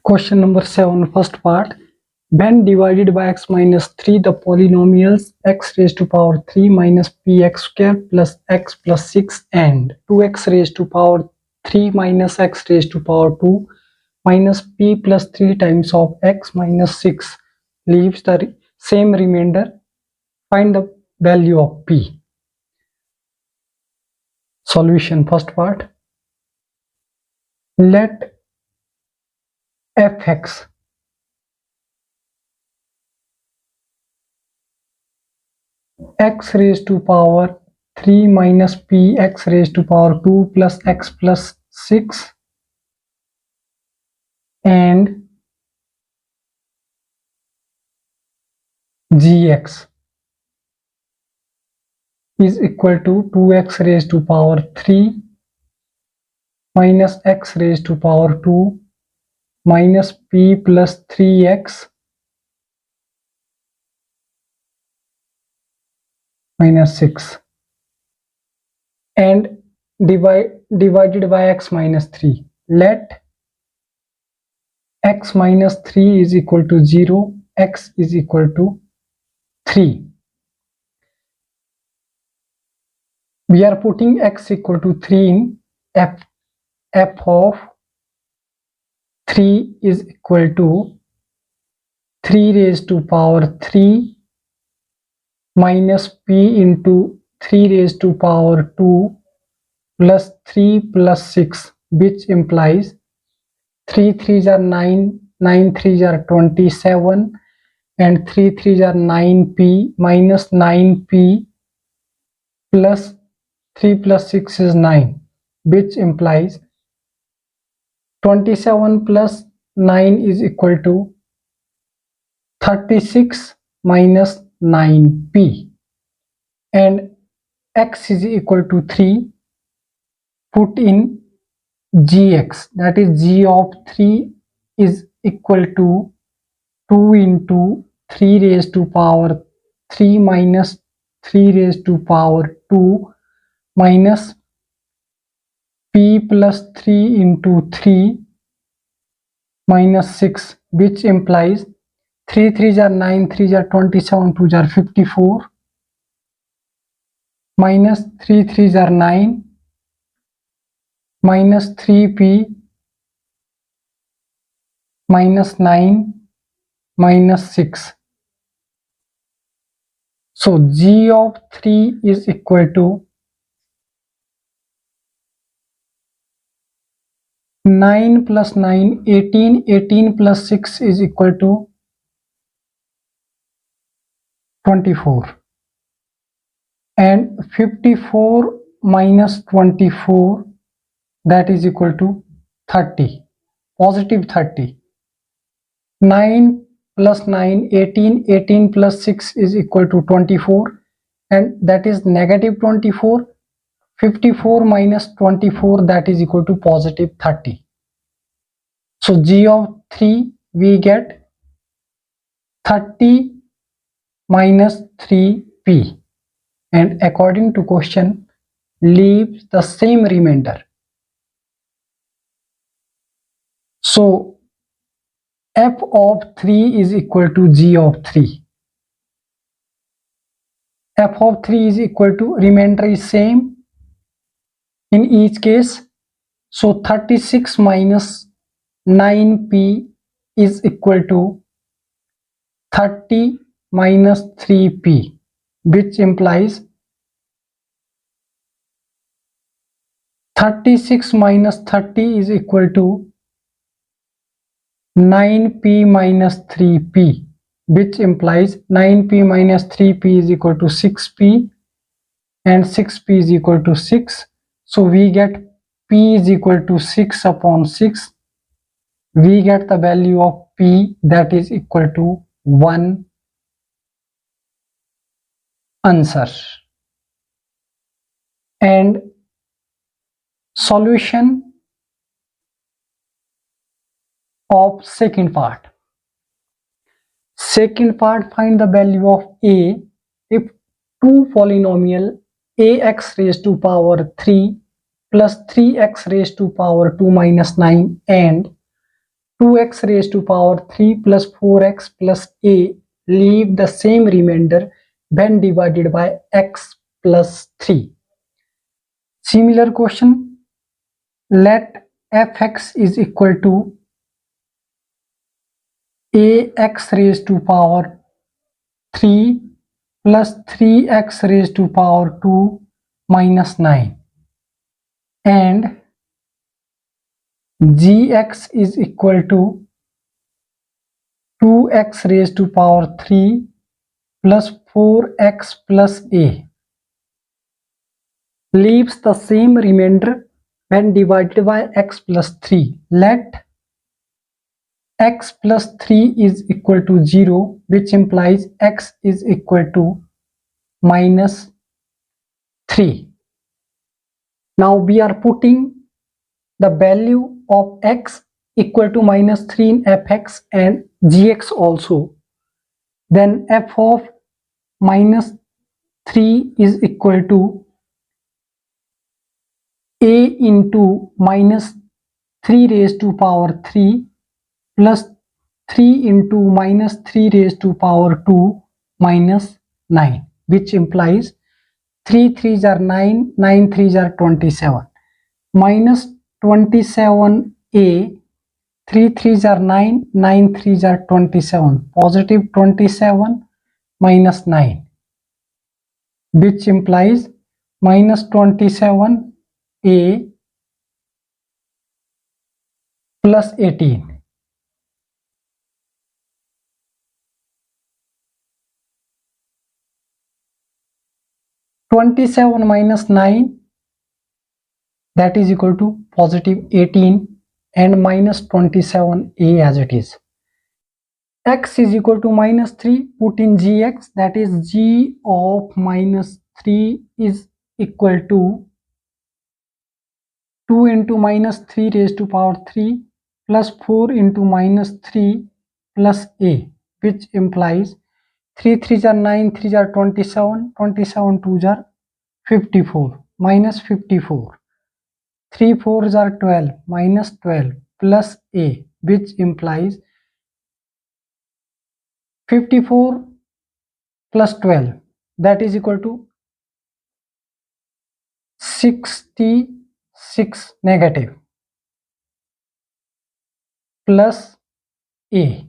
Question number 7, first part. When divided by x minus 3, the polynomials x raised to power 3 minus px square plus x plus 6 and 2x raised to power 3 minus x raised to power 2 minus p plus 3 times of x minus 6 leaves the same remainder. Find the value of p. Solution, first part. Let fx x raised to power 3 minus p x raised to power 2 plus x plus 6 and gx is equal to 2x raised to power 3 minus x raised to power 2 minus p plus 3x minus 6 and divided by x minus 3. Let x minus 3 is equal to 0, x is equal to 3. We are putting x equal to 3 in f. F of 3 is equal to 3 raised to power 3 minus p into 3 raised to power 2 plus 3 plus 6, which implies 3 3s are 9, 9 3s are 27 and 3 3s are 9p minus 9p plus 3 plus 6 is 9, which implies 27 plus 9 is equal to 36 minus 9p, and x is equal to 3. Put in gx, that is g of 3 is equal to 2 into 3 raised to power 3 minus 3 raised to power 2 minus p plus 3 into 3 minus 6, which implies 3 3s are 9, 3s are 27, 2s are 54 minus 3 3s are 9 minus 3p minus 9 minus 6. So g of 3 is equal to 9 plus 9, 18, 18 plus 6 is equal to 24, and 54 minus 24, that is equal to 30, positive 30. 9 plus 9, 18, 18 plus 6 is equal to 24, and that is negative 24. 54 minus 24, that is equal to positive 30. So g of 3 we get 30 minus 3p, and according to question leaves the same remainder. So f of 3 is equal to g of 3. F of 3 is equal to, remainder is same in each case. So 36 minus 9p is equal to 30 minus 3p, which implies 36 minus 30 is equal to 9p minus 3p, which implies 9p minus 3p is equal to 6p, and 6p is equal to 6. So we get p is equal to 6 upon 6. We get the value of p, that is equal to 1. Answer. And solution of second part. Second part, find the value of a if two polynomial ax raised to power 3 plus 3x raised to power 2 minus 9 and 2x raised to power 3 plus 4x plus a leave the same remainder when divided by x plus 3. Similar question, let fx is equal to ax raised to power 3 plus 3x raised to power 2 minus 9 and gx is equal to 2x raised to power 3 plus 4x plus a leaves the same remainder when divided by x plus 3. Let x plus 3 is equal to 0, which implies x is equal to minus 3. Now we are putting the value of x equal to minus 3 in fx and gx also. Then f of minus 3 is equal to a into minus 3 raised to power 3 plus 3 into minus 3 raised to power 2 minus 9, which implies 3 3s are 9, 9 3s are 27. Minus 27a, 3 3s are 9, 9 3s are 27. Positive 27 minus 9, which implies minus 27a plus 18. (27 minus 9) that is equal to positive 18 and minus 27a as it is. X is equal to minus 3, put in gx, that is g of minus 3 is equal to 2 into minus 3 raised to power 3 plus 4 into minus 3 plus a, which implies 3 3s are 9, 3s are 27, 27 2s are 54, minus 54. 3 4s are 12, minus 12 plus a, which implies 54 plus 12, that is equal to 66 negative plus a.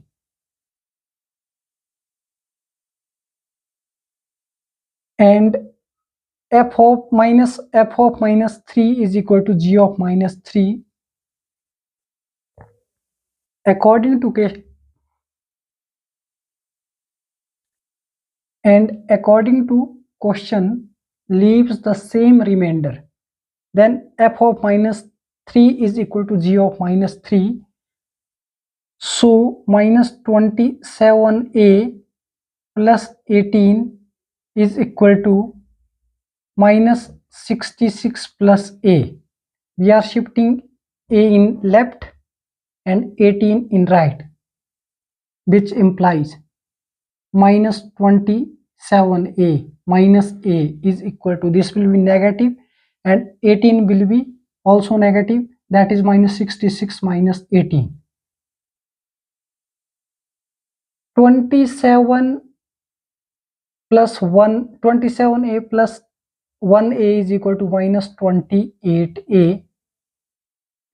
And f of minus 3 is equal to g of minus 3 according to question leaves the same remainder. Then f of minus 3 is equal to g of minus 3. So minus 27a plus 18 is equal to minus 66 plus a. We are shifting a in left and 18 in right, which implies minus 27a minus a is equal to, this will be negative and 18 will be also negative, that is minus 66 minus 18. 27 plus 1, 27a plus 1a is equal to minus 28a,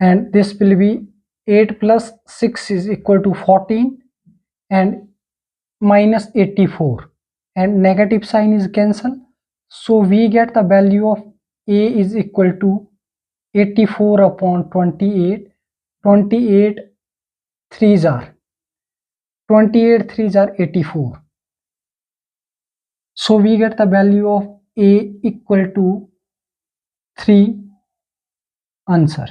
and this will be 8 plus 6 is equal to 14 and minus 84, and negative sign is cancelled, so we get the value of a is equal to 84 upon 28. 28 3s are 84, so we get the value of a equal to 3. Answer.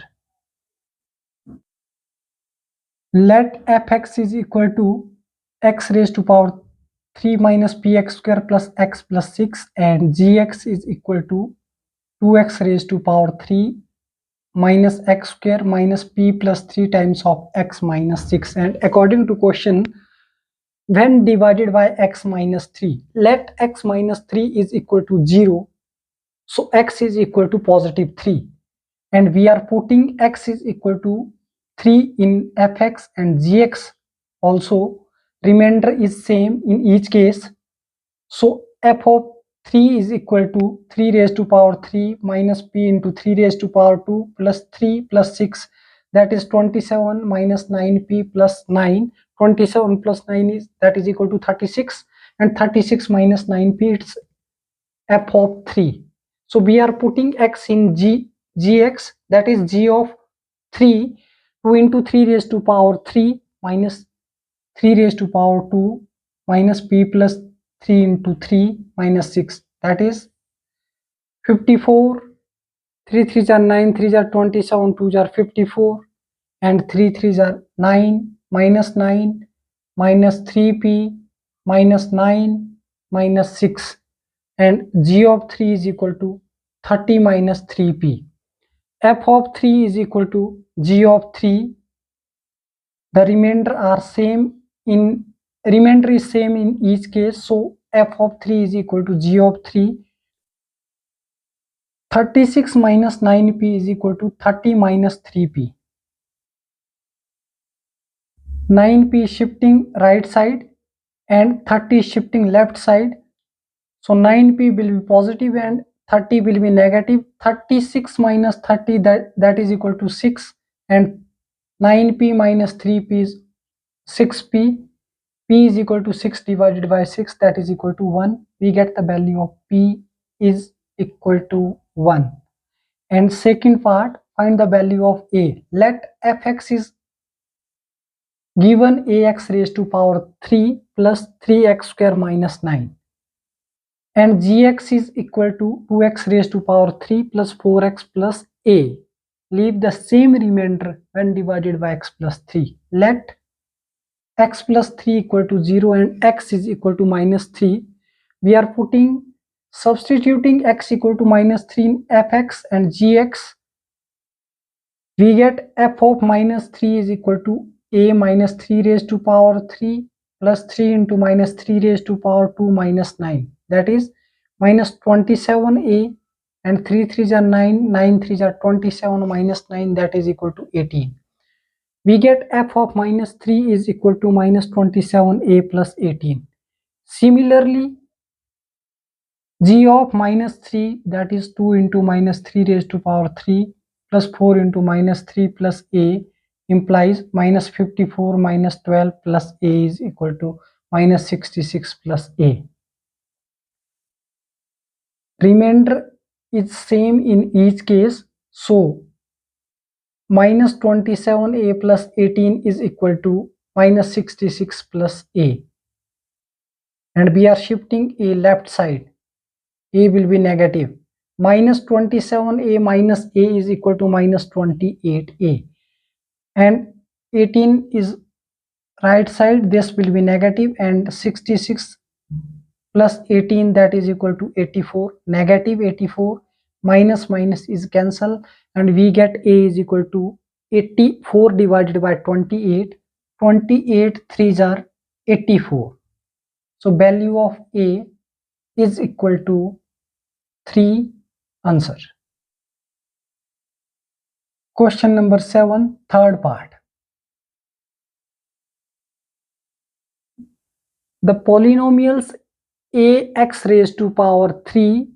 Let fx is equal to x raised to power 3 minus px square plus x plus 6 and gx is equal to 2x raised to power 3 minus x square minus p plus 3 times of x minus 6. And according to question, when divided by x minus 3, let x minus 3 is equal to 0, so x is equal to positive 3, and we are putting x is equal to 3 in fx and gx also. Remainder is same in each case. So f of 3 is equal to 3 raised to power 3 minus p into 3 raised to power 2 plus 3 plus 6, that is 27 minus 9p plus 9. 27 plus 9 is that is equal to 36, and 36 minus 9p, it's f of 3. So we are putting x in gx, that is g of 3, 2 into 3 raised to power 3 minus 3 raised to power 2 minus p plus 3 into 3 minus 6, that is 54. 3 3s are 9, 3s are 27, 2s are 54, and 3 3s are 9, minus 9, minus 3p, minus 9, minus 6, and g of 3 is equal to 30 minus 3p. f of 3 is equal to g of 3. The remainder is same in each case, so f of 3 is equal to g of 3. 36 minus 9p is equal to 30 minus 3p. 9p shifting right side and 30 shifting left side, so 9p will be positive and 30 will be negative. 36 minus 30, that is equal to 6, and 9p minus 3p is 6p. P is equal to 6 divided by 6, that is equal to 1. We get the value of p is equal to 1. And second part, find the value of a. Let fx is given ax raised to power 3 plus 3x square minus 9, and gx is equal to 2x raised to power 3 plus 4x plus a. Leave the same remainder when divided by x plus 3. Let x plus 3 equal to 0 and x is equal to minus 3. We are substituting x equal to minus 3 in fx and gx. We get f of minus 3 is equal to a minus 3 raised to power 3 plus 3 into minus 3 raised to power 2 minus 9, that is minus 27a, and 3 3s are 9, 9 3s are 27 minus 9, that is equal to 18. We get f of minus 3 is equal to minus 27a plus 18. Similarly, g of minus 3, that is 2 into minus 3 raised to power 3 plus 4 into minus 3 plus a, implies minus 54 minus 12 plus a is equal to minus 66 plus a. Remainder is same in each case, so minus 27a plus 18 is equal to minus 66 plus a, and we are shifting a left side. A will be negative. Minus 27a minus a is equal to minus 28a, and 18 is right side, this will be negative, and 66 plus 18, that is equal to 84. Negative 84 minus minus is cancel, and we get a is equal to 84 divided by 28. 28 3s are 84, so value of a is equal to 3. Answer. Question number 7, third part. The polynomials ax raised to power 3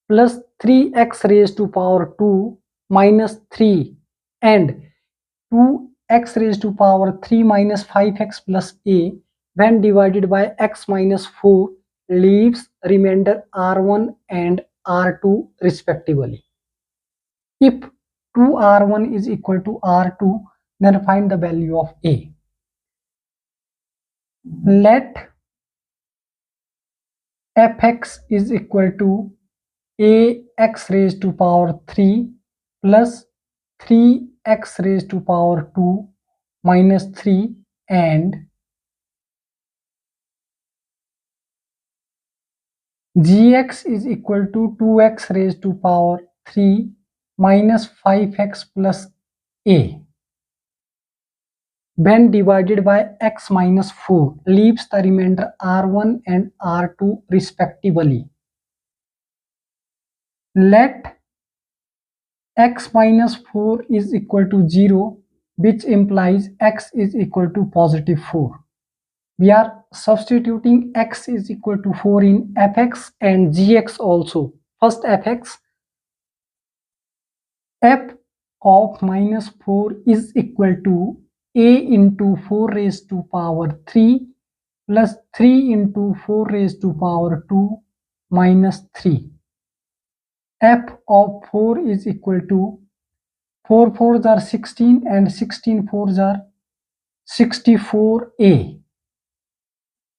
plus 3x raised to power 2 minus 3 and 2x raised to power 3 minus 5x plus a, when divided by x minus 4, leaves remainder r1 and r2 respectively. If 2r1 is equal to r2, then find the value of a. Let fx is equal to ax raised to power 3 plus 3x raised to power 2 minus 3 and gx is equal to 2x raised to power 3 minus 5x plus a, when divided by x minus 4, leaves the remainder r1 and r2 respectively. Let x minus 4 is equal to 0. which implies x is equal to positive 4. We are substituting x is equal to 4 in fx and gx also. First fx, f of minus 4 is equal to a into 4 raised to power 3 plus 3 into 4 raised to power 2 minus 3. F of 4 is equal to 4 4s are 16 and 16 4s are 64a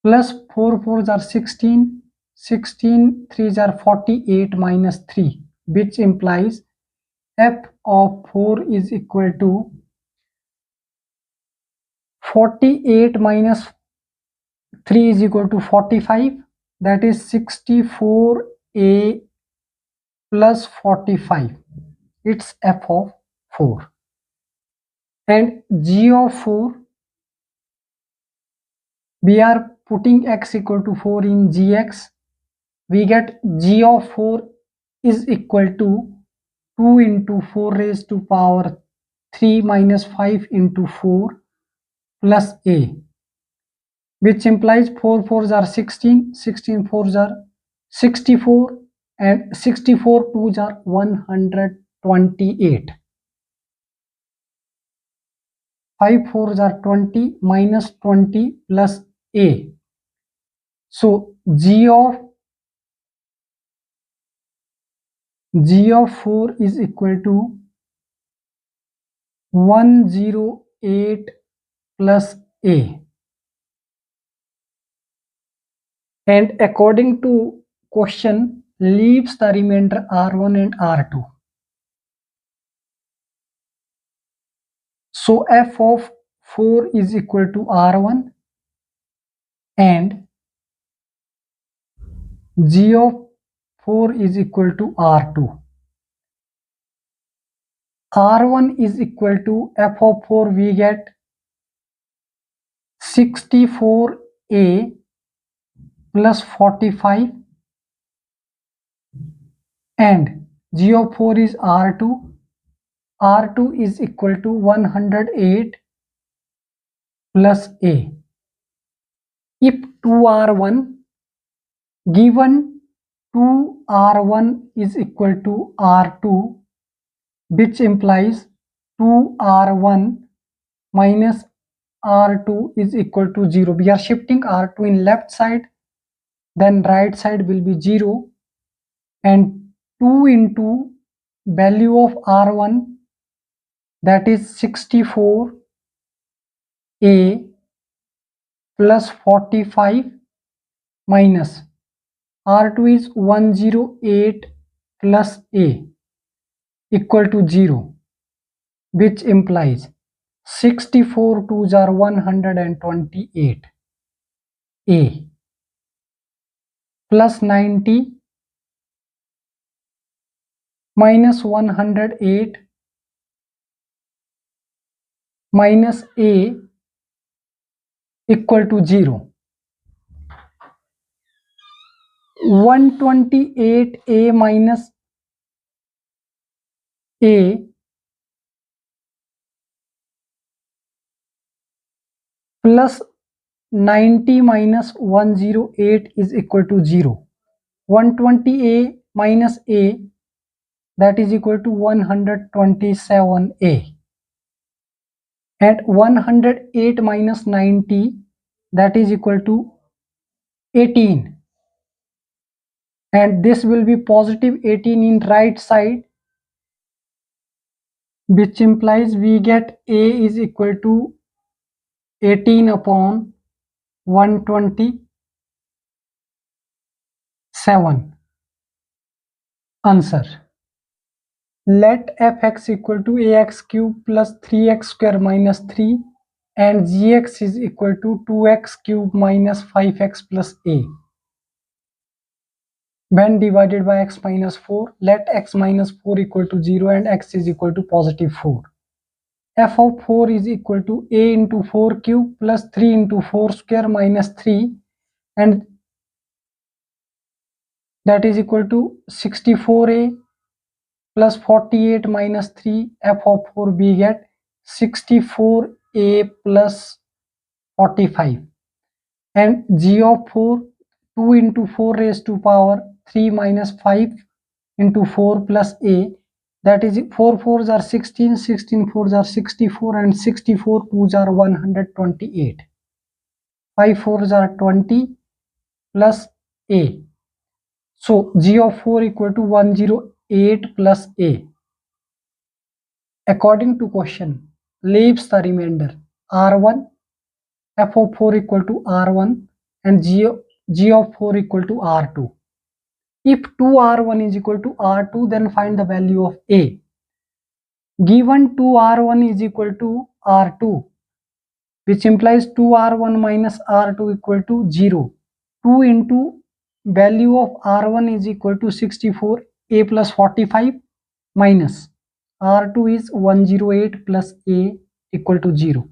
plus 4 4s are 16, 16 3s are 48 minus 3, which implies f of 4 is equal to 48 minus 3 is equal to 45, that is 64a plus 45. It's f of 4. And g of 4, we are putting x equal to 4 in gx. We get g of 4 is equal to 2 into 4 raised to power 3 minus 5 into 4 plus a, which implies 4 4s are 16, 16 4s are 64 and 64 2s are 128. 5 4s are 20 minus 20 plus a. So g of 4 is equal to 108 plus a. And according to question, leaves the remainder r1 and r2. So f of 4 is equal to r1 and g of 4 is equal to r2. r1 is equal to f of 4, we get 64a plus 45 and g of 4 is r2. r2 is equal to 108 plus a. If 2r1, given 2r1 is equal to r2, which implies 2r1 minus r2 is equal to 0. We are shifting r2 in left side, then right side will be 0, and 2 into value of r1, that is 64a plus 45 minus r2 is 108 plus a equal to 0, which implies 64 2s are 128 a plus 90 minus 108 minus a equal to 0. 128a minus a plus 90 minus 108 is equal to 0. 120a minus a, that is equal to 127a, and 108 minus 90, that is equal to 18, and this will be positive 18 in right side, which implies we get a is equal to 18 upon 127. Answer: let fx equal to ax cube plus 3x square minus 3 and gx is equal to 2x cube minus 5x plus a. When divided by x minus 4, let x minus 4 equal to 0 and x is equal to positive 4. F of 4 is equal to a into 4 cube plus 3 into 4 square minus 3, and that is equal to 64a plus 48 minus 3. F of 4 we get 64a plus 45, and g of 4, 2 into 4 raised to power 3 minus 5 into 4 plus a, that is 4 4s are 16, 16 4s are 64, and 64 2s are 128. 5 4s are 20 plus a. So g of 4 equal to 108 plus a. According to question, leaves the remainder r1, f of 4 equal to r1, and g of 4 equal to r2. If 2r1 is equal to r2, then find the value of a. Given 2r1 is equal to r2, which implies 2r1 minus r2 equal to 0. 2 into value of r1 is equal to 64, a plus 45, minus r2 is 108 plus a equal to 0.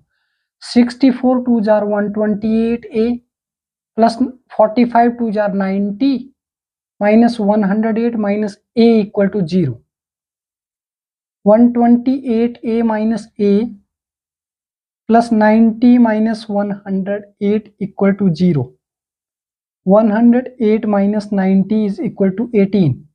64 2s are 128a plus 45 2s are 90 minus 108 minus a equal to 0. 128a minus a plus 90 minus 108 equal to 0. 108 minus 90 is equal to 18,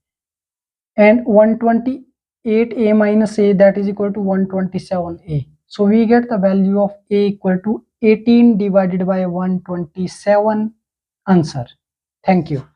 and 128a minus a, that is equal to 127a. So we get the value of a equal to 18 divided by 127 answer. Thank you.